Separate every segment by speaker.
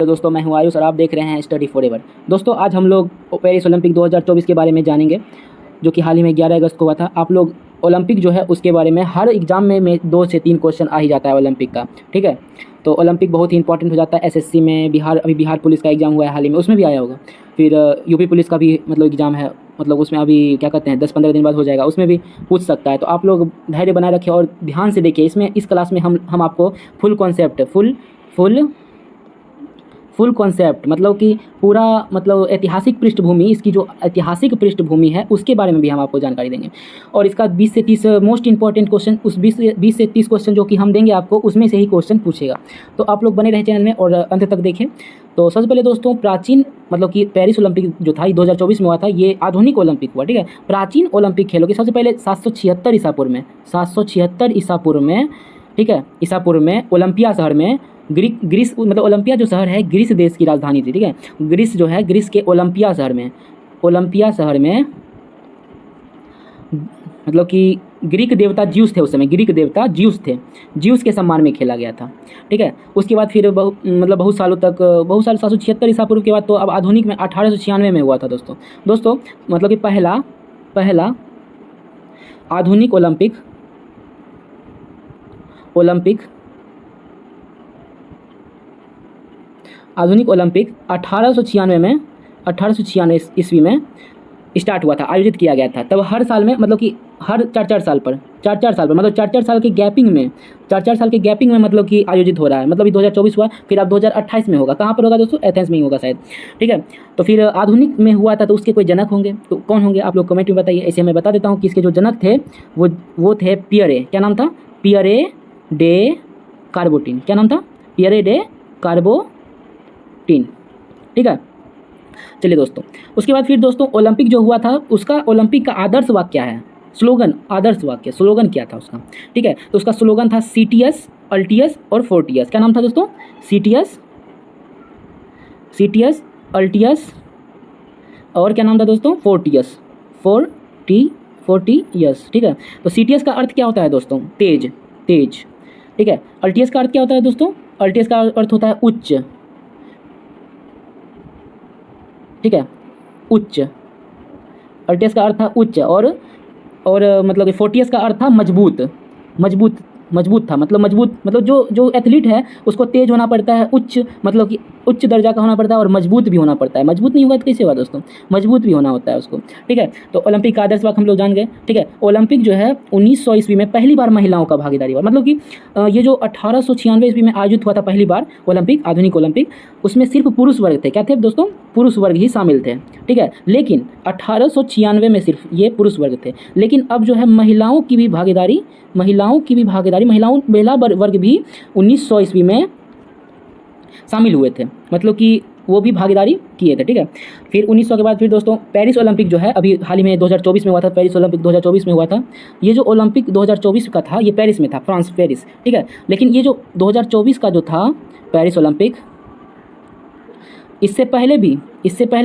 Speaker 1: तो दोस्तों मैं हूं आयुष और आप देख रहे हैं स्टडी फॉरएवर। दोस्तों आज हम लोग पेरिस ओलंपिक 2024 के बारे में जानेंगे, जो कि हाल ही में 11 अगस्त को हुआ था। आप लोग ओलंपिक जो है उसके बारे में हर एग्ज़ाम में 2 से 3 क्वेश्चन आ ही जाता है ओलंपिक का, ठीक है। तो ओलंपिक बहुत ही इंपॉर्टेंट हो जाता है। एसएससी में अभी बिहार पुलिस का एग्ज़ाम हुआ है हाल ही में, उसमें भी आया होगा। फिर यूपी पुलिस का भी मतलब एग्ज़ाम है, मतलब उसमें अभी क्या कहते हैं 10-15 दिन बाद हो जाएगा, उसमें भी पूछ सकता है। तो आप लोग धैर्य बनाए रखें और ध्यान से देखिए। इस क्लास में हम आपको फुल कॉन्सेप्ट फुल कॉन्सेप्ट मतलब कि पूरा मतलब ऐतिहासिक पृष्ठभूमि, इसकी जो ऐतिहासिक पृष्ठभूमि है उसके बारे में भी हम आपको जानकारी देंगे। और इसका 20 से 30 मोस्ट इंपॉर्टेंट क्वेश्चन, उस 20 से 30 क्वेश्चन जो कि हम देंगे आपको, उसमें से ही क्वेश्चन पूछेगा। तो आप लोग बने रहे चैनल में और अंत तक देखें। तो सबसे पहले दोस्तों, प्राचीन मतलब कि पेरिस ओलंपिक जो था 2024 में हुआ था, ये आधुनिक ओलंपिक हुआ, ठीक है। प्राचीन ओलंपिक खेलों की सबसे पहले 776 ईसा पूर्व में, ठीक है, ईसा पूर्व में ओलंपिया शहर में ग्रीस मतलब ओलंपिया जो शहर है ग्रीस देश की राजधानी थी, ठीक है। ग्रीस जो है, ग्रीस के ओलंपिया शहर में मतलब कि ग्रीक देवता ज्यूस थे उस समय, ज्यूस के सम्मान में खेला गया था, ठीक है। उसके बाद फिर बहुत साल 776 ईसा पूर्व के बाद तो अब आधुनिक में 1896 में हुआ था दोस्तों मतलब कि पहला आधुनिक ओलंपिक 1896 ईस्वी में स्टार्ट हुआ था, आयोजित किया गया था। तब हर साल में मतलब कि हर 4-4 साल पर मतलब 4-4 साल के गैपिंग में मतलब कि आयोजित हो रहा है। मतलब 2024 हुआ, फिर अब 2028 में होगा। कहाँ पर होगा दोस्तों? एथेंस में ही होगा शायद, ठीक है। तो फिर आधुनिक में हुआ था, तो उसके कोई जनक होंगे, तो कौन होंगे आप लोग कमेंट में बताइए। ऐसे मैं बता देता हूँ कि इसके जो जनक थे वो थे पियरे। क्या नाम था? Pierre de Coubertin. क्या नाम था? पियरे डे कार्बोटिन, ठीक है। चलिए दोस्तों, उसके बाद फिर दोस्तों ओलंपिक जो हुआ था उसका ओलंपिक का आदर्श वाक्य क्या है? स्लोगन क्या था उसका, ठीक है। तो उसका स्लोगन था सीटियस, अल्टियस और फोर्टियस। क्या नाम था दोस्तों? सीटियस, अल्टियस और क्या नाम था दोस्तों? फोर्टियस, ठीक है। तो सीटियस का अर्थ क्या होता है दोस्तों? तेज, ठीक है। अल्टियस का अर्थ क्या होता है दोस्तों? अल्टियस का अर्थ होता है उच्च, ठीक है, उच्च। अल्टियस का अर्थ था उच्च और मतलब फोर्टियस का अर्थ था मजबूत था। मतलब जो एथलीट है उसको तेज होना पड़ता है, मतलब कि उच्च दर्जा का होना पड़ता है और मजबूत भी होना पड़ता है। मजबूत नहीं होगा तो कैसे होगा दोस्तों? मजबूत भी होना होता है उसको, ठीक है। तो ओलंपिक का आदर्श वाक्य हम लोग जान गए, ठीक है। ओलंपिक जो है 1900 ईस्वी में पहली बार महिलाओं का भागीदारी हुआ। मतलब कि ये जो 1896 ईस्वी में आयोजित हुआ था पहली बार ओलंपिक, आधुनिक ओलंपिक, उसमें सिर्फ पुरुष वर्ग थे। क्या थे दोस्तों? पुरुष वर्ग ही शामिल थे, ठीक है। लेकिन 1896 में सिर्फ ये पुरुष वर्ग थे। लेकिन अब जो है महिला वर्ग भी 1900 ईस्वी में शामिल हुए थे, मतलब कि वो भी भागीदारी किए थे, ठीक है। फिर 1900 के बाद फिर दोस्तों पेरिस ओलंपिक जो है अभी हाल ही में 2024 में हुआ था। पेरिस ओलंपिक 2024 में हुआ था। ये जो ओलंपिक 2024 का था ये पेरिस में था, पेरिस, ठीक है। लेकिन ये जो 2024 का जो था पेरिस ओलंपिक, इससे पहले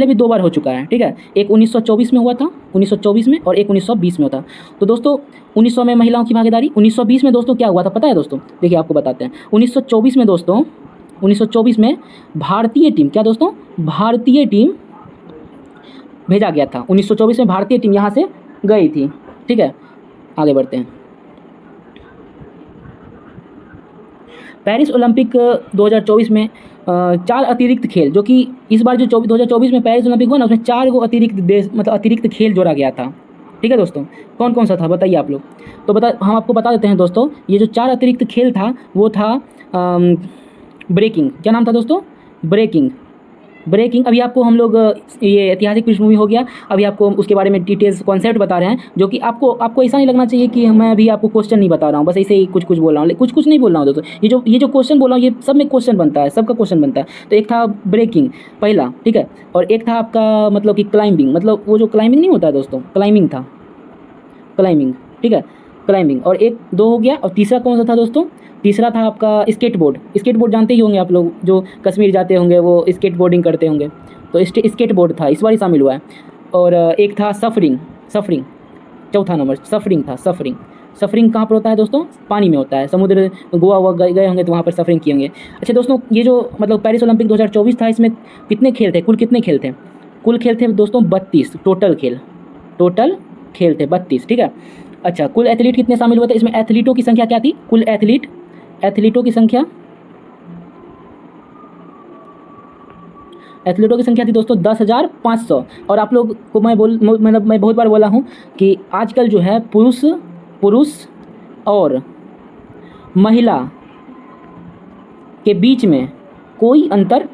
Speaker 1: भी 2 बार हो चुका है, ठीक है। एक 1924 में हुआ था, 1924 में, और एक 1920 में हुआ था। तो दोस्तों 1900 में महिलाओं की भागीदारी, 1920 में दोस्तों क्या हुआ था पता है दोस्तों? देखिए आपको बताते हैं। 1924 में दोस्तों, 1924 में भारतीय टीम, क्या दोस्तों? भारतीय टीम भेजा गया था। 1924 में भारतीय टीम यहाँ से गई थी, ठीक है। आगे बढ़ते हैं। पेरिस ओलंपिक 2024 में 4 अतिरिक्त खेल, जो कि इस बार जो 2024 में पेरिस ओलंपिक हुआ ना, उसमें 4 गो अतिरिक्त खेल जोड़ा गया था, ठीक है दोस्तों। कौन कौन सा था बताइए आप लोग? तो हम आपको बता देते हैं दोस्तों। ये जो 4 अतिरिक्त खेल था वो था ब्रेकिंग। क्या नाम था दोस्तों? ब्रेकिंग। अभी आपको हम लोग ये ऐतिहासिक पृष्ठभूमि हो गया, अभी आपको उसके बारे में डिटेल्स कॉन्सेप्ट बता रहे हैं, जो कि आपको ऐसा नहीं लगना चाहिए कि मैं अभी आपको क्वेश्चन नहीं बता रहा हूँ, बस ऐसे ही कुछ बोल रहा हूँ। कुछ नहीं बोल रहा हूँ दोस्तों। ये जो क्वेश्चन बोल रहा हूँ ये सब में क्वेश्चन बनता है, सबका क्वेश्चन बनता है। तो एक था ब्रेकिंग पहला, ठीक है। और एक था आपका मतलब कि क्लाइंबिंग, मतलब वो जो क्लाइंबिंग नहीं होता है दोस्तों, क्लाइंबिंग, ठीक है, क्लाइंबिंग। और 2 हो गया। और तीसरा कौन सा था दोस्तों? तीसरा था आपका स्केटबोर्ड जानते ही होंगे आप लोग, जो कश्मीर जाते होंगे वो स्केटबोर्डिंग करते होंगे, तो स्केटबोर्ड था, इस बार ही शामिल हुआ है। और एक था सफरिंग, चौथा नंबर सफरिंग था, सफरिंग कहाँ पर होता है दोस्तों? पानी में होता है। समुद्र गोवा वोवा गए होंगे तो वहाँ पर सफरिंग किए होंगे। अच्छा दोस्तों, ये जो मतलब पेरिस ओलंपिक 2024 था, इसमें कितने खेल थे? कुल कितने खेल थे? कुल खेल थे दोस्तों 32 टोटल खेल थे 32, ठीक है। अच्छा, कुल एथलीट कितने शामिल हुए थे इसमें? एथलीटों की संख्या क्या थी? कुल एथलीटों की संख्या थी दोस्तों 10,500। और आप लोग को मैं बहुत बार बोला हूँ कि आजकल जो है पुरुष और महिला के बीच में कोई अंतर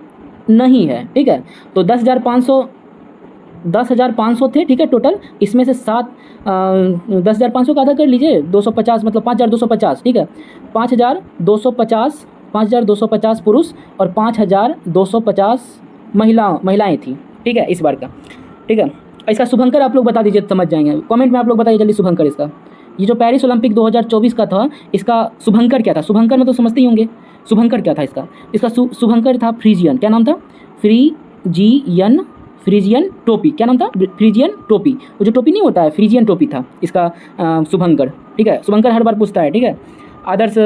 Speaker 1: नहीं है, ठीक है। तो 10,500 थे, ठीक है टोटल। इसमें से 10,500 का आधा कर लीजिए, 250 मतलब 5,250, ठीक है। 5,250 पुरुष और 5,250 महिलाएं थी, ठीक है इस बार का, ठीक है। इसका शुभंकर आप लोग बता दीजिए, समझ जाएंगे। कमेंट में आप लोग बताइए जल्दी शुभंकर इसका। ये जो पेरिस ओलंपिक 2024 का था, इसका शुभंकर क्या था? शुभंकर में तो समझते ही होंगे। शुभंकर क्या था इसका शुभंकर था फ्रीजियन। क्या नाम था? फ्रीजियन टोपी। क्या नाम था? फ्रीजियन टोपी। वो जो टोपी नहीं होता है, फ्रीजियन टोपी था इसका शुभंकर, ठीक है। शुभंकर हर बार पूछता है, ठीक है। आदर्श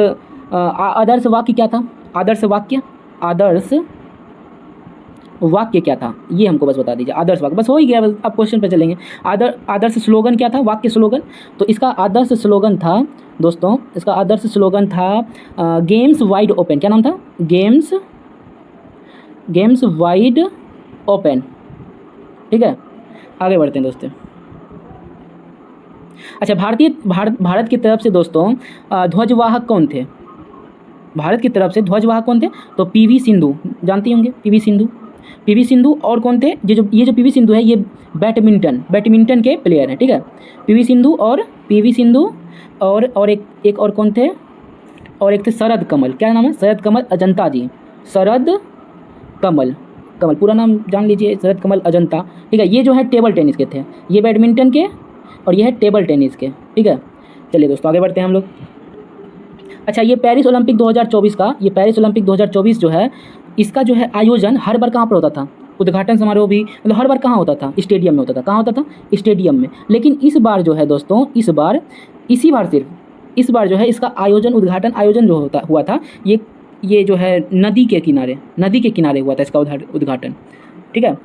Speaker 1: वाक्य क्या था? आदर्श वाक्य क्या था? ये हमको बस बता दीजिए। आदर्श वाक्य बस हो ही गया, बस अब क्वेश्चन पे चलेंगे। आदर्श स्लोगन क्या था? वाक्य स्लोगन। तो इसका आदर्श स्लोगन था दोस्तों, इसका आदर्श स्लोगन था गेम्स वाइड ओपन। क्या नाम था? गेम्स वाइड ओपन, ठीक है। आगे बढ़ते हैं दोस्तों। अच्छा, भारत की तरफ से दोस्तों ध्वजवाहक कौन थे? भारत की तरफ से ध्वजवाहक कौन थे? तो पीवी सिंधु, जानती होंगे पीवी सिंधु। और कौन थे? ये जो पीवी सिंधु है, ये बैडमिंटन के प्लेयर हैं, ठीक है। पीवी सिंधु और एक और कौन थे? और एक थे शरद कमल। क्या नाम है? शरद कमल अजंता जी। शरद कमल पूरा नाम जान लीजिए, शरद कमल अजंता, ठीक है। ये जो है टेबल टेनिस के थे, ये बैडमिंटन के और ये है टेबल टेनिस के, ठीक है। चलिए दोस्तों आगे बढ़ते हैं हम लोग। अच्छा, ये पेरिस ओलंपिक 2024 जो है, इसका जो है आयोजन हर बार कहाँ पर होता था? उद्घाटन समारोह भी मतलब हर बार कहाँ होता था? स्टेडियम में होता था। कहाँ होता था? स्टेडियम में। लेकिन इस बार जो है दोस्तों, इस बार जो है इसका आयोजन, उद्घाटन आयोजन जो हुआ था, ये जो है नदी के किनारे हुआ था इसका उद्घाटन, ठीक है।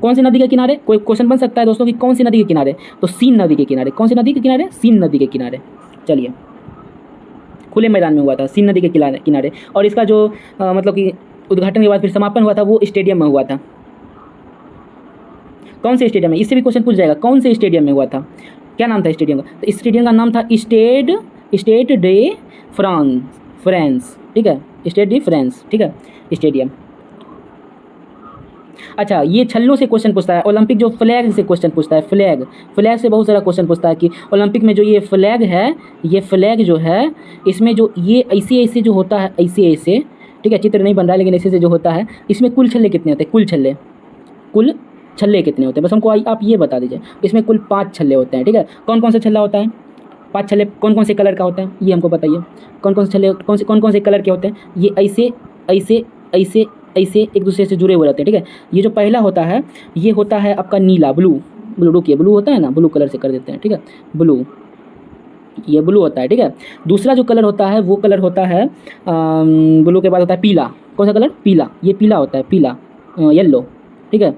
Speaker 1: कौन सी नदी के किनारे? कोई क्वेश्चन बन सकता है दोस्तों कि कौन सी नदी के किनारे? तो सीन नदी के किनारे। कौन सी नदी के किनारे? सीन नदी के किनारे। चलिए, खुले मैदान में हुआ था, सीन नदी के किनारे। और इसका जो मतलब कि उद्घाटन के बाद फिर समापन हुआ था, वो स्टेडियम में हुआ था। कौन से स्टेडियम में? इससे भी क्वेश्चन पूछ जाएगा, कौन से स्टेडियम में हुआ था? क्या नाम था स्टेडियम का? तो स्टेडियम का नाम था स्टेड डे फ्रांस, ठीक है। स्टेड डे फ्रांस, ठीक है स्टेडियम। अच्छा, ये छल्लों से क्वेश्चन पूछता है। ओलंपिक जो फ्लैग से क्वेश्चन पूछता है, फ्लैग से बहुत सारा क्वेश्चन पूछता है कि ओलंपिक में जो ये फ्लैग है, ये फ्लैग जो है, इसमें जो ये ऐसे जो होता है, ऐसे, ठीक है, चित्र नहीं बन रहा है लेकिन ऐसे से जो होता है, इसमें कुल छल्ले कितने होते हैं? कुल छल्ले कितने होते हैं? बस हमको आप ये बता दीजिए। इसमें कुल 5 छल्ले होते हैं, ठीक है। कौन कौन से छल्ला होता है? 5 छल्ले कौन कौन से कलर का होता है? ये हमको बताइए। कौन कौन से छल्ले कौन से कलर के होते हैं? ये ऐसे एक दूसरे से जुड़े हुए रहते हैं, ठीक है। ये जो पहला होता है, ये होता है आपका नीला, ब्लू रुकिए, ब्लू होता है ना, ब्लू कलर से कर देते हैं, ठीक है। ये ब्लू होता है, ठीक है। दूसरा जो कलर होता है, वो कलर होता है ब्लू के बाद होता है पीला। कौन सा कलर? पीला। ये पीला होता है, पीला, येलो, ठीक है।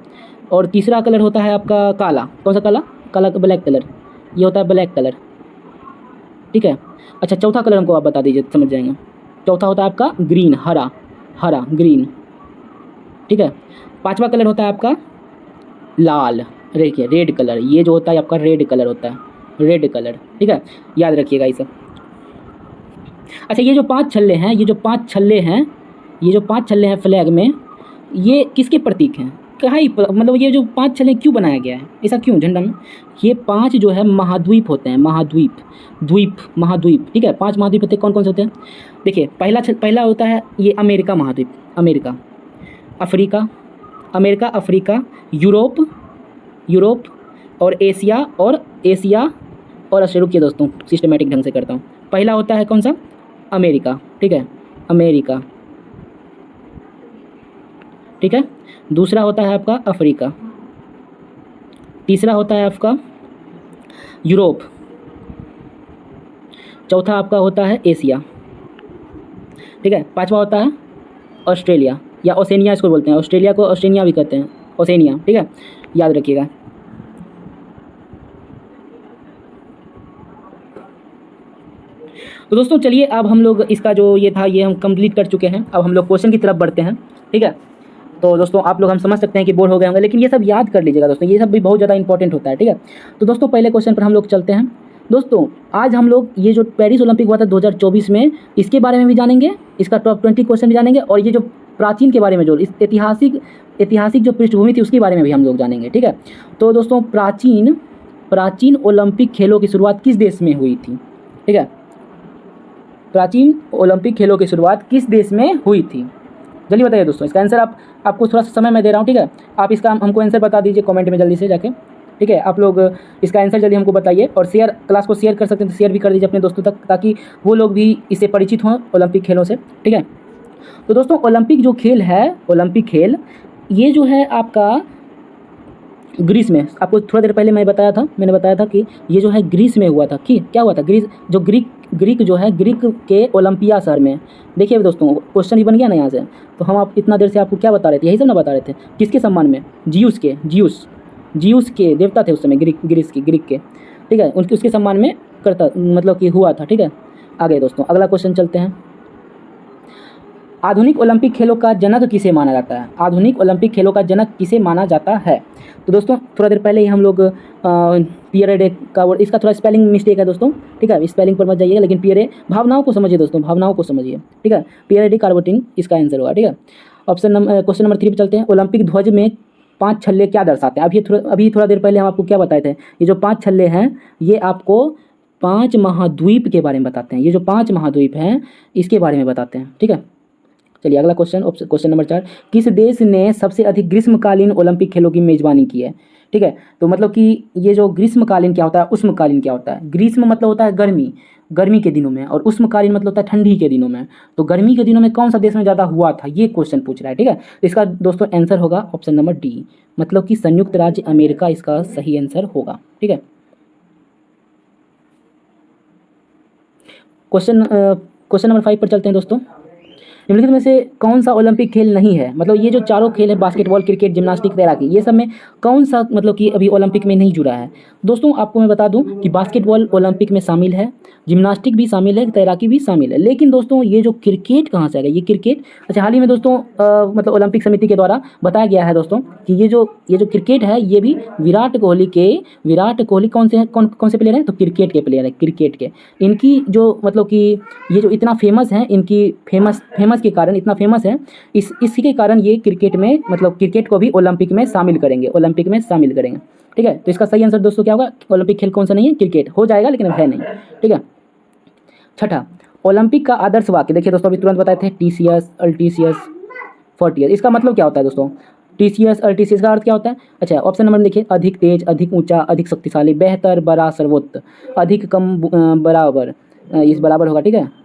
Speaker 1: और तीसरा कलर होता है आपका काला। कौन सा काला? Black colour. ये होता है ब्लैक कलर, ठीक है। अच्छा, चौथा कलर हमको आप बता दीजिए, समझ जाएंगे। चौथा होता है आपका ग्रीन, हरा ग्रीन, ठीक है। 5वां कलर होता है आपका लाल, देखिए रेड कलर। ये जो होता है आपका रेड कलर होता है, रेड कलर, ठीक है। याद रखिएगा ये सब। अच्छा, ये जो 5 छल्ले हैं फ्लैग में, ये किसके प्रतीक हैं? मतलब ये जो 5 छल्ले क्यों बनाया गया है? ऐसा क्यों झंडा में? ये 5 जो है महाद्वीप होते हैं, महाद्वीप, ठीक है। 5 महाद्वीप होते हैं। कौन कौन से होते हैं? देखिए, पहला होता है ये अमेरिका महाद्वीप, अमेरिका, अफ्रीका, यूरोप और एशिया और रुकिए दोस्तों, सिस्टमेटिक ढंग से करता हूँ। पहला होता है कौन सा? अमेरिका, ठीक है, अमेरिका, ठीक है। दूसरा होता है आपका अफ्रीका, तीसरा होता है आपका यूरोप, चौथा आपका होता है एशिया, ठीक है। पाँचवा होता है ऑस्ट्रेलिया या ओसेनिया इसको बोलते हैं, ऑस्ट्रेलिया को ओसेनिया भी कहते हैं, ओसेनिया, ठीक है, याद रखिएगा। तो दोस्तों चलिए अब हम लोग इसका जो ये था ये हम कंप्लीट कर चुके हैं। अब हम लोग क्वेश्चन की तरफ बढ़ते हैं, ठीक है। तो दोस्तों आप लोग हम समझ सकते हैं कि बोर हो गए होंगे, लेकिन ये सब याद कर लीजिएगा दोस्तों, ये सब भी बहुत ज़्यादा इंपॉर्टेंट होता है, ठीक है। तो दोस्तों पहले क्वेश्चन पर हम लोग चलते हैं। दोस्तों आज हम लोग ये जो पेरिस ओलंपिक हुआ था 2024 में, इसके बारे में भी जानेंगे, इसका टॉप 20 क्वेश्चन भी जानेंगे, और ये जो प्राचीन के बारे में जो इस ऐतिहासिक जो पृष्ठभूमि थी उसके बारे में भी हम लोग जानेंगे, ठीक है। तो दोस्तों प्राचीन ओलंपिक खेलों की शुरुआत किस देश में हुई थी, ठीक है। प्राचीन ओलंपिक खेलों की शुरुआत किस देश में हुई थी, जल्दी बताइए दोस्तों। इसका आंसर आपको थोड़ा सा समय मैं दे रहा हूँ, ठीक है। आप इसका हमको आंसर बता दीजिए कमेंट में जल्दी से जाके, ठीक है। आप लोग इसका आंसर जल्दी हमको बताइए, और क्लास को शेयर कर सकते हैं तो शेयर भी कर दीजिए अपने दोस्तों तक, ताकि वो लोग भी इससे परिचित हों ओलंपिक खेलों से, ठीक है। तो दोस्तों ओलंपिक जो खेल है, ओलंपिक खेल ये जो है आपका ग्रीस में, आपको थोड़ा देर पहले मैंने बताया था कि ये जो है ग्रीस में हुआ था। कि क्या हुआ था, ग्रीक जो है, ग्रीक के ओलंपिया शहर में। देखिए दोस्तों क्वेश्चन ही बन गया ना यहाँ से। तो हम आप इतना देर से आपको क्या बता रहे थे, यही सब ना बता रहे थे, किसके सम्मान में, जियूस के देवता थे उस समय, ग्रीक के, ठीक है, उसके सम्मान में करता मतलब कि हुआ था, ठीक है। आगे दोस्तों अगला क्वेश्चन चलते हैं। आधुनिक ओलंपिक खेलों का जनक किसे माना जाता है, आधुनिक ओलंपिक खेलों का जनक किसे माना जाता है। तो दोस्तों थोड़ा देर पहले ही हम लोग पियरे का वर्ड, इसका थोड़ा स्पेलिंग मिस्टेक है दोस्तों, ठीक है, स्पेलिंग पर मत जाइएगा, लेकिन पियरे, भावनाओं को समझिए दोस्तों, भावनाओं को समझिए, ठीक है। पियरे डी कार्बोटिन इसका आंसर होगा, ठीक है। क्वेश्चन नंबर 3 पर चलते हैं। ओलंपिक ध्वज में 5 छल्ले क्या दर्शाते हैं। अभी थोड़ा देर पहले हम आपको क्या बताए थे, ये जो 5 छल्ले हैं ये आपको 5 महाद्वीप के बारे में बताते हैं, ये जो 5 महाद्वीप हैं इसके बारे में बताते हैं, ठीक है। चलिए अगला क्वेश्चन नंबर 4, किस देश ने सबसे अधिक ग्रीष्मकालीन ओलंपिक खेलों की मेजबानी की है, ठीक है। तो मतलब कि ये जो ग्रीष्मकालीन क्या होता है, उष्मकालीन क्या होता है। ग्रीष्म मतलब होता है गर्मी के दिनों में, और उष्मकालीन मतलब होता है ठंडी के दिनों में। तो गर्मी के दिनों में कौन सा देश में ज़्यादा हुआ था, ये क्वेश्चन पूछ रहा है, ठीक है। तो इसका दोस्तों आंसर होगा ऑप्शन नंबर डी, मतलब कि संयुक्त राज्य अमेरिका इसका सही आंसर होगा, ठीक है। क्वेश्चन नंबर 5 पर चलते हैं दोस्तों। निम्नलिखित में से कौन सा ओलंपिक खेल नहीं है, मतलब ये जो चारों खेल है, बास्केटबॉल, क्रिकेट, जिम्नास्टिक, तैराकी, ये सब में कौन सा मतलब कि अभी ओलंपिक में नहीं जुड़ा है। दोस्तों आपको मैं बता दूं कि बास्केटबॉल ओलंपिक में शामिल है, जिम्नास्टिक भी शामिल है, तैराकी भी शामिल है, लेकिन दोस्तों ये जो क्रिकेट कहाँ से आएगा, ये क्रिकेट अच्छा हाल ही में दोस्तों मतलब ओलंपिक समिति के द्वारा बताया गया है दोस्तों कि ये जो क्रिकेट है ये भी विराट कोहली कौन से प्लेयर हैं, तो क्रिकेट के प्लेयर है, क्रिकेट के। इनकी जो मतलब कि ये जो इतना फेमस है, इनकी फेमस के कारण इतना फेमस है, इसके कारण ये क्रिकेट में मतलब क्रिकेट को भी ओलंपिक में शामिल करेंगे, ठीक है। तो इसका सही आंसर दोस्तों क्या होगा, ओलंपिक खेल कौन सा नहीं है, क्रिकेट हो जाएगा लेकिन अब है नहीं, ठीक है। छठा, ओलंपिक का आदर्श वाक्य, देखिए दोस्तों अभी तुरंत बताए थे, टीसीएस अल्टीसियस फोर्टियस, इसका मतलब क्या होता है दोस्तों, टीसीएस अल्टीसियस का अर्थ क्या होता है। अच्छा ऑप्शन नंबर देखिए, अधिक तेज, अधिक ऊंचा, अधिक शक्तिशाली, बेहतर, बड़ा, सर्वोत्त, अधिक, कम, बराबर, इस बराबर होगा, ठीक है।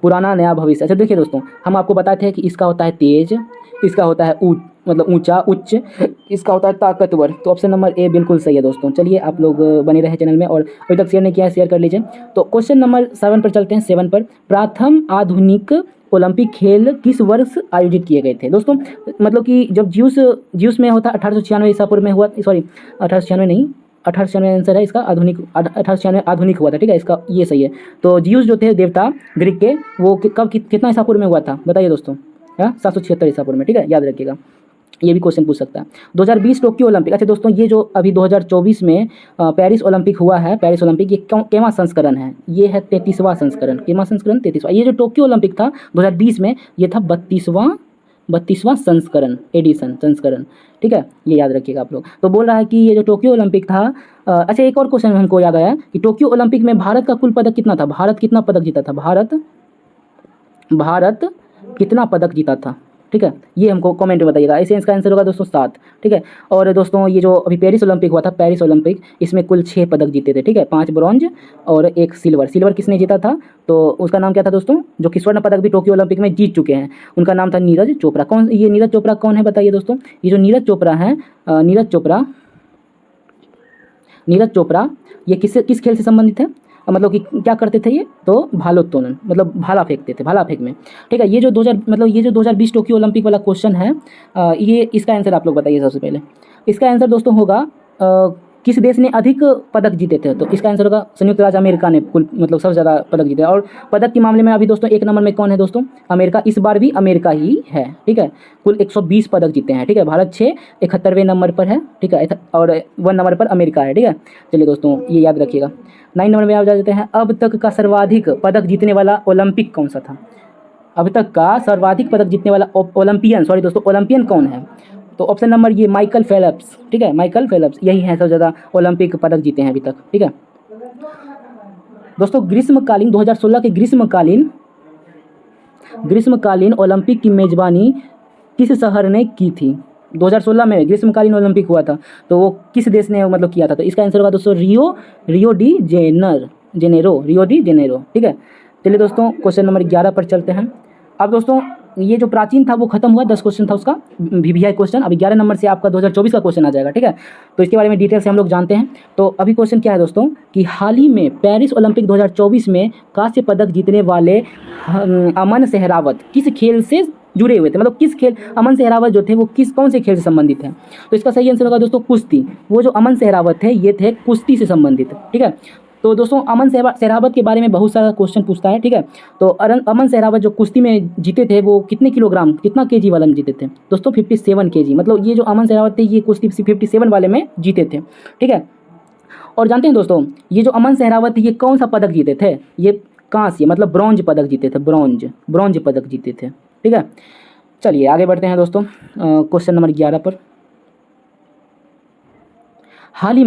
Speaker 1: पुराना, नया, भविष्य। अच्छा देखिए दोस्तों हम आपको बताए थे कि इसका होता है तेज, इसका होता है मतलब ऊंचा, उच्च, इसका होता है ताकतवर। तो ऑप्शन नंबर ए बिल्कुल सही है दोस्तों। चलिए आप लोग बने रहे चैनल में, और अभी तक शेयर नहीं किया है शेयर कर लीजिए। तो क्वेश्चन नंबर 7 पर चलते हैं। 7 पर, प्रथम आधुनिक ओलंपिक खेल किस वर्ष आयोजित किए गए थे। दोस्तों मतलब कि जब ज्यूस में होता 1896 ईसा पूर्व में हुआ, सॉरी 1896 नहीं, 1896 आंसर है इसका, आधुनिक 1896 आधुनिक हुआ था, ठीक है, इसका ये सही है। तो ज्यूस जो थे देवता ग्रीक के, वो कब कितना ईसा पूर्व में हुआ था बताइए दोस्तों, 776 ईसा पूर्व में, ठीक है, याद रखिएगा, ये भी क्वेश्चन पूछ सकता है। 2020 टोक्यो ओलंपिक, अच्छा दोस्तों ये जो अभी 2024 में पेरिस ओलंपिक हुआ है, पेरिस ओलंपिक ये केवां संस्करण है, ये है 33वां संस्करण, केवां संस्करण 33वां। ये जो टोक्यो ओलंपिक था 2020 में, ये था 32वां संस्करण, ठीक है, ये याद रखिएगा आप लोग। तो बोल रहा है कि ये जो टोक्यो ओलंपिक था, अच्छा एक और क्वेश्चन हमको याद आया कि टोक्यो ओलंपिक में भारत का कुल पदक कितना था, भारत कितना पदक जीता था, भारत कितना पदक जीता था, ठीक है, ये हमको कमेंट में बताइएगा। ऐसे इसका आंसर होगा दोस्तों 7, ठीक है। और दोस्तों ये जो अभी पेरिस ओलंपिक हुआ था, पेरिस ओलंपिक, इसमें कुल 6 पदक जीते थे, ठीक है, 5 ब्रॉन्ज और 1 सिल्वर किसने जीता था, तो उसका नाम क्या था दोस्तों, जो कि स्वर्ण पदक भी टोक्यो ओलंपिक में जीत चुके हैं, उनका नाम था नीरज चोपड़ा। ये नीरज चोपड़ा कौन है बताइए दोस्तों। ये जो नीरज चोपड़ा है, नीरज चोपड़ा ये किस खेल से संबंधित है, मतलब कि क्या करते थे ये, तो भालोत्तोलन, मतलब भाला फेंकते थे, भाला फेंक में। ठीक है, ये जो 2020 टोक्यो ओलंपिक वाला क्वेश्चन है, ये इसका आंसर आप लोग बताइए सबसे पहले। इसका आंसर दोस्तों होगा किस देश ने अधिक पदक जीते थे, तो इसका आंसर होगा संयुक्त राज्य अमेरिका ने कुल मतलब सबसे ज़्यादा पदक जीते। और पदक के मामले में अभी दोस्तों 1 नंबर में कौन है दोस्तों, अमेरिका, इस बार भी अमेरिका ही है। ठीक है, कुल 120 पदक जीते हैं। ठीक है, भारत 6 71वें नंबर पर है। ठीक है, और 1 नंबर पर अमेरिका है। ठीक है, चलिए दोस्तों ये याद रखिएगा। 9 नंबर में आप जा देते हैं, अब तक का सर्वाधिक पदक जीतने वाला ओलंपिक कौन सा था। अब तक का सर्वाधिक पदक जीतने वाला ओलंपियन, सॉरी दोस्तों, ओलंपियन कौन है, तो ऑप्शन नंबर ये माइकल फेल्प्स। ठीक है, माइकल फेल्प्स यही है सबसे ज़्यादा ओलंपिक पदक जीते हैं अभी तक। ठीक है दोस्तों, ग्रीष्मकालीन 2016 के ग्रीष्मकालीन ओलंपिक की मेजबानी किस शहर ने की थी। 2016 में ग्रीष्मकालीन ओलंपिक हुआ था, तो वो किस देश ने मतलब किया था, तो इसका आंसर होगा दोस्तों रियो डी जेनेरो। ठीक है, चलिए दोस्तों क्वेश्चन नंबर 11 पर चलते हैं। अब दोस्तों ये जो प्राचीन था वो खत्म हुआ, 10 क्वेश्चन था उसका VVI क्वेश्चन। अभी 11 नंबर से आपका 2024 का क्वेश्चन आ जाएगा। ठीक है, तो इसके बारे में डिटेल से हम लोग जानते हैं। तो अभी क्वेश्चन क्या है दोस्तों कि हाल ही में पेरिस ओलंपिक 2024 में कांस्य पदक जीतने वाले अमन सहरावत किस खेल से जुड़े हुए थे, मतलब किस खेल, अमन सहरावत जो थे वो कौन से खेल से संबंधित हैं, तो इसका सही आंसर होगा दोस्तों कुश्ती। वो जो अमन सहरावत थे ये थे कुश्ती से संबंधित। ठीक है, तो दोस्तों अमन सहरावत के बारे में बहुत सारा क्वेश्चन पूछता है। ठीक है, तो अमन सहरावत जो कुश्ती में जीते थे वो कितने किलोग्राम, कितना केजी वाला में जीते थे दोस्तों, 57 केजी। मतलब ये जो अमन सहरावत थे ये कुश्ती 57 वाले में जीते थे। ठीक है, और जानते हैं दोस्तों ये जो अमन सहरावत ये कौन सा पदक जीते थे, ये कांस्य मतलब ब्रॉन्ज पदक जीते थे, ब्रॉन्ज पदक जीते थे। ठीक है, चलिए आगे बढ़ते हैं दोस्तों क्वेश्चन नंबर 11 पर। हाल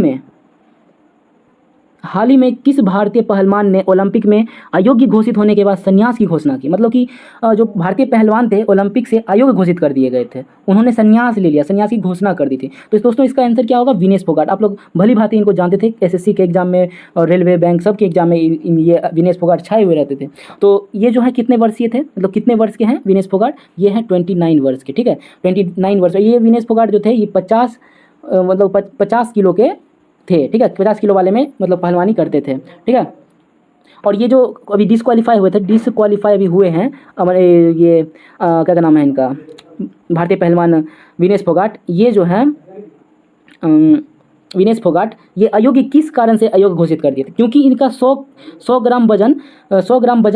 Speaker 1: ही में किस भारतीय पहलवान ने ओलंपिक में अयोग्य घोषित होने के बाद संन्यास की घोषणा की, मतलब कि जो भारतीय पहलवान थे ओलंपिक से अयोग्य घोषित कर दिए गए थे, उन्होंने संन्यास ले लिया, संन्यास की घोषणा कर दी थी। तो दोस्तों इसका आंसर क्या होगा, विनेश फोगाट। आप लोग भली भांति इनको जानते थे, SSC के एग्जाम में और रेलवे बैंक सब के एग्जाम में ये विनेश फोगाट छाए हुए रहते थे। तो ये जो है कितने वर्षीय थे, मतलब कितने वर्ष के हैं विनेश फोगाट, ये हैं 29 वर्ष के। ठीक है, 29 वर्ष। ये विनेश फोगाट जो थे ये 50 किलो के थे। ठीक है, 50 किलो वाले में मतलब पहलवानी करते थे। ठीक है, और ये जो अभी डिसक्वालीफाई अभी हुए हैं हमारे ये क्या नाम है इनका, भारतीय पहलवान विनेश फोगाट। ये जो है विनेश फोगाट ये अयोग्य किस कारण से अयोग्य घोषित कर दिए थे, क्योंकि इनका 100 ग्राम वजन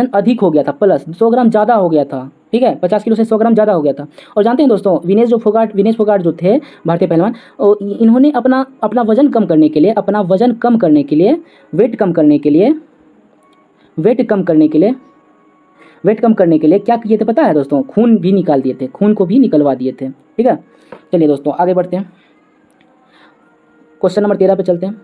Speaker 1: अधिक हो गया था, प्लस 100 ग्राम ज़्यादा हो गया था। ठीक है, 50 किलो से 100 ग्राम ज़्यादा हो गया था। और जानते हैं दोस्तों विनेश फोगाट जो थे भारतीय पहलवान, इन्होंने अपना वजन कम करने के लिए, वेट कम करने के लिए क्या किए थे पता है दोस्तों, खून भी निकाल दिए थे, खून को भी निकलवा दिए थे। ठीक है, चलिए दोस्तों आगे बढ़ते हैं, क्वेश्चन नंबर 13 पे चलते हैं।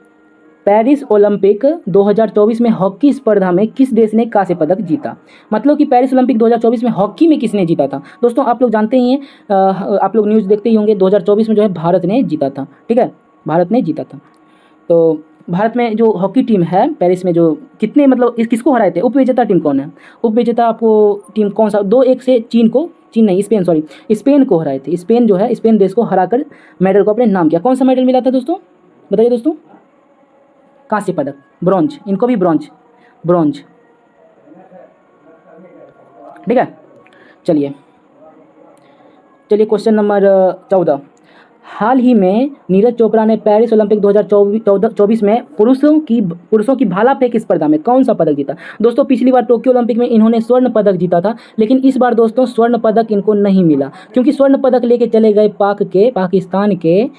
Speaker 1: पेरिस ओलंपिक 2024 में हॉकी स्पर्धा में किस देश ने कांस्य पदक जीता, मतलब कि पेरिस ओलंपिक 2024 में हॉकी में किसने जीता था। दोस्तों आप लोग जानते ही हैं, आप लोग न्यूज़ देखते ही होंगे, 2024 में जो है भारत ने जीता था। ठीक है, भारत ने जीता था। तो भारत में जो हॉकी टीम है पेरिस में जो कितने मतलब किसको हराए थे, उपविजेता टीम कौन है, उपविजेता आपको टीम कौन सा, 2-1 से स्पेन को हराए थे। स्पेन जो है, स्पेन देश को हराकर मेडल को अपने नाम किया। कौन सा मेडल मिला था दोस्तों, बताइए दोस्तों, कांस्य पदक, ब्रॉन्ज, इनको भी ब्रॉन्ज। ठीक है, चलिए क्वेश्चन नंबर 14। हाल ही में नीरज चोपड़ा ने पेरिस ओलंपिक 2024 में पुरुषों की भाला फेंक स्पर्धा में कौन सा पदक जीता। दोस्तों पिछली बार टोक्यो ओलंपिक में इन्होंने स्वर्ण पदक जीता था, लेकिन इस बार दोस्तों स्वर्ण पदक इनको नहीं मिला, क्योंकि स्वर्ण पदक लेके चले गए पाकिस्तान के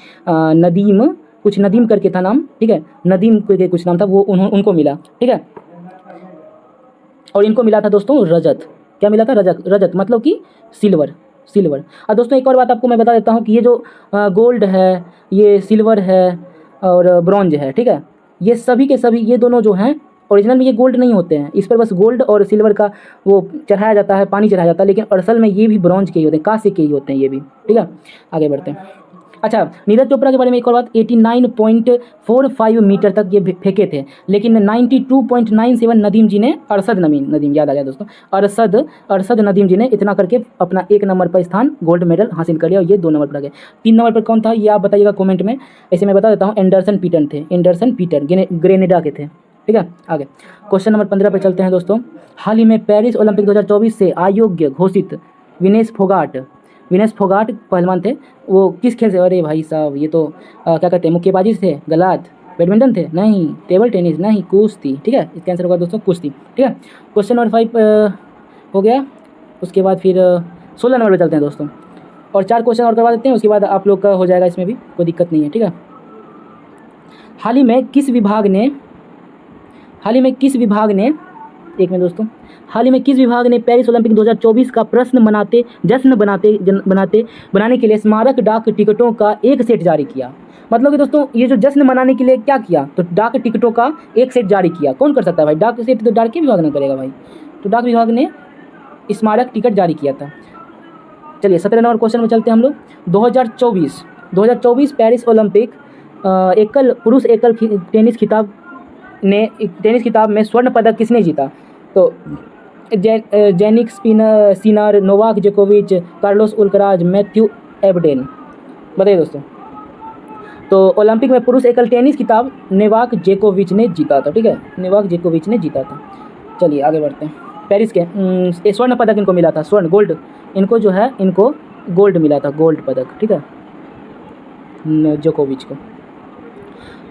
Speaker 1: नदीम करके था नाम। ठीक है, नदीम के कुछ नाम था, वो उनको मिला। ठीक है, और इनको मिला था दोस्तों रजत। क्या मिला था, रजत मतलब कि सिल्वर। और दोस्तों एक और बात आपको मैं बता देता हूँ कि ये जो गोल्ड है, ये सिल्वर है और ब्रॉन्ज है। ठीक है, ये सभी के सभी, ये दोनों जो हैं ओरिजिनल में ये गोल्ड नहीं होते हैं, इस पर बस गोल्ड और सिल्वर का वो चढ़ाया जाता है, पानी चढ़ाया जाता है, लेकिन असल में ये भी ब्रॉन्ज के ही होते हैं, कांस्य के ही होते हैं ये भी। ठीक है, आगे बढ़ते हैं। अच्छा, नीरज चोपड़ा के बारे में एक और बात, 89.45 मीटर तक ये फेंके थे, लेकिन 92.97 नदीम जी ने, नदीम याद आ गया दोस्तों, अरशद नदीम जी ने इतना करके अपना 1 नंबर पर स्थान गोल्ड मेडल हासिल कर लिया, और ये 2 नंबर पर आ गए। 3 नंबर पर कौन था ये आप बताइएगा कमेंट में, ऐसे मैं बता देता हूँ, एंडरसन पीटर ग्रेनेडा के थे। ठीक है। आगे क्वेश्चन नंबर 15 पे चलते हैं दोस्तों। हाल ही में पेरिस ओलंपिक 2024 से अयोग्य घोषित विनेश फोगाट पहलवान थे, वो किस खेल से? अरे भाई साहब, ये तो क्या कहते हैं, मुक्केबाजी से थे? गलत। बैडमिंटन थे? नहीं। Table tennis? नहीं। कुश्ती। ठीक है, इसका आंसर होगा दोस्तों कुश्ती। ठीक है, क्वेश्चन नंबर 5 हो गया। उसके बाद फिर 16 नंबर पे चलते हैं दोस्तों, और 4 क्वेश्चन और करवा देते हैं, उसके बाद आप लोग का हो जाएगा, इसमें भी कोई दिक्कत नहीं है। ठीक है, हाल ही में किस विभाग ने एक मिनट दोस्तों, हाल ही में किस विभाग ने पेरिस ओलंपिक 2024 का जश्न बनाने के लिए स्मारक डाक टिकटों का एक सेट जारी किया? मतलब कि दोस्तों ये जो जश्न मनाने के लिए क्या किया, तो डाक टिकटों का एक सेट जारी किया। कौन कर सकता है भाई? डाक सेट तो डाक के विभाग ने करेगा भाई, तो डाक विभाग ने स्मारक टिकट जारी किया था। चलिए 17 नंबर क्वेश्चन में चलते हैं हम लोग। 2024 पेरिस ओलंपिक पुरुष एकल टेनिस खिताब में स्वर्ण पदक किसने जीता? तो जेनिक सिनर, नोवाक जोकोविच, कार्लोस अल्कराज, मैथ्यू एबडेन। बताइए दोस्तों। तो ओलंपिक में पुरुष एकल टेनिस खिताब नोवाक जोकोविच ने जीता था। ठीक है, नोवाक जोकोविच ने जीता था। चलिए आगे बढ़ते हैं। पेरिस के स्वर्ण पदक इनको मिला था, स्वर्ण गोल्ड, इनको जो है इनको गोल्ड मिला था, गोल्ड पदक। ठीक है, जोकोविच को।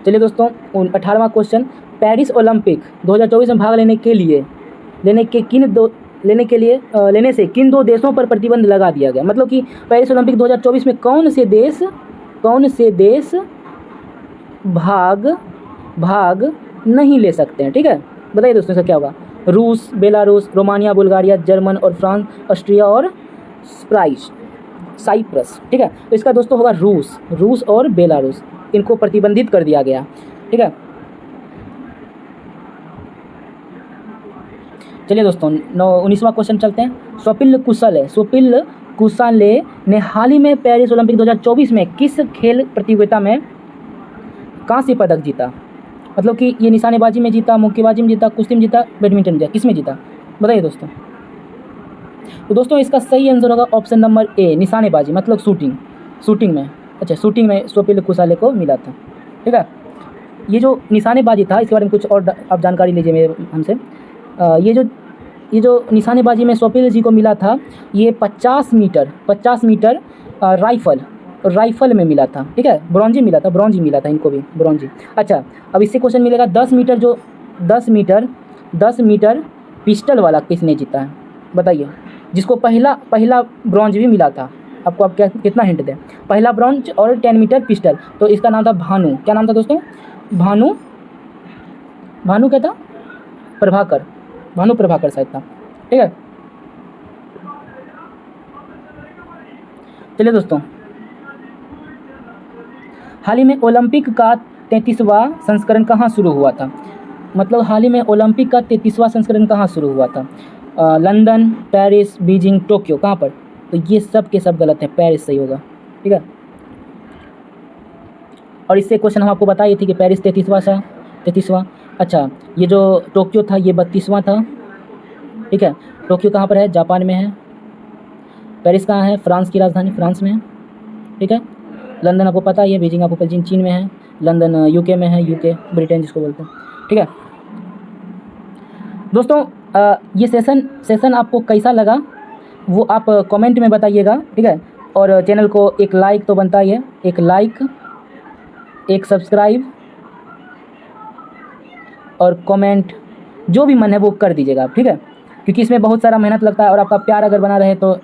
Speaker 1: चलिए दोस्तों 18वां क्वेश्चन। पेरिस ओलंपिक 2024 में भाग लेने से किन 2 देशों पर प्रतिबंध लगा दिया गया? मतलब कि पेरिस ओलंपिक 2024 में कौन से देश भाग नहीं ले सकते हैं? ठीक है, बताइए दोस्तों इसका क्या होगा? रूस, बेलारूस, रोमानिया, बुल्गारिया, जर्मन और फ्रांस, ऑस्ट्रिया और साइप्रस। ठीक है, तो इसका दोस्तों होगा रूस और बेलारूस, इनको प्रतिबंधित कर दिया गया। ठीक है, चलिए दोस्तों 19वां क्वेश्चन चलते हैं। स्वपिल कुशले ने हाल ही में पेरिस ओलंपिक 2024 में किस खेल प्रतियोगिता में कांस्य पदक जीता? मतलब कि ये निशानेबाजी में जीता, मुक्केबाजी में जीता, कुश्ती में जीता, बैडमिंटन में जीता, किस में जीता? बताइए दोस्तों। तो दोस्तों इसका सही आंसर होगा ऑप्शन नंबर ए, निशानेबाजी, मतलब शूटिंग में। अच्छा, शूटिंग में स्वपिल कुशले को मिला था। ठीक है, ये जो निशानेबाजी था इसके बारे में कुछ और आप जानकारी लीजिए मेरे हमसे। ये जो निशानेबाजी में स्वपिल जी को मिला था, ये 50 मीटर राइफल में मिला था। ठीक है, ब्रॉन्जी मिला था इनको भी, ब्रॉन्जी। अच्छा, अब इससे क्वेश्चन मिलेगा 10 मीटर पिस्टल वाला किसने जीता है? बताइए, जिसको पहला ब्रॉन्ज भी मिला था। आपको आप कितना हिंट दें? पहला ब्रॉन्ज और 10 मीटर पिस्टल, तो इसका नाम था भानु। क्या नाम था दोस्तों? भानु क्या था? भानु प्रभाकर शायद था। ठीक है, चलिए दोस्तों, हाल ही में ओलंपिक का 33वां संस्करण कहाँ शुरू हुआ था? मतलब हाल ही में ओलंपिक का 33वां संस्करण कहाँ शुरू हुआ था? लंदन, पेरिस, बीजिंग, टोक्यो, कहाँ पर? तो ये सब के सब गलत है, पेरिस सही होगा। ठीक है, और इससे क्वेश्चन हम आपको बताए थे कि पेरिस 33वां। अच्छा, ये जो टोक्यो था ये 32वां था। ठीक है, टोक्यो कहाँ पर है? जापान में है। पेरिस कहाँ है? फ्रांस की राजधानी, फ्रांस में है। ठीक है, लंदन आपको पता ही है, बीजिंग आपको चीन में है, लंदन यूके में है, यूके ब्रिटेन जिसको बोलते हैं। ठीक है दोस्तों, ये सेशन आपको कैसा लगा वो आप कमेंट में बताइएगा। ठीक है, और चैनल को एक लाइक तो बनता ही है, एक लाइक, एक सब्सक्राइब और कमेंट, जो भी मन है वो कर दीजिएगा आप। ठीक है, क्योंकि इसमें बहुत सारा मेहनत लगता है, और आपका प्यार अगर बना रहे तो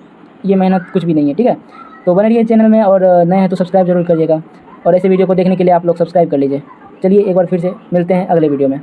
Speaker 1: ये मेहनत कुछ भी नहीं है। ठीक है, तो बने रहिए चैनल में, और नए हैं तो सब्सक्राइब जरूर करिएगा, और ऐसे वीडियो को देखने के लिए आप लोग सब्सक्राइब कर लीजिए। चलिए एक बार फिर से मिलते हैं अगले वीडियो में।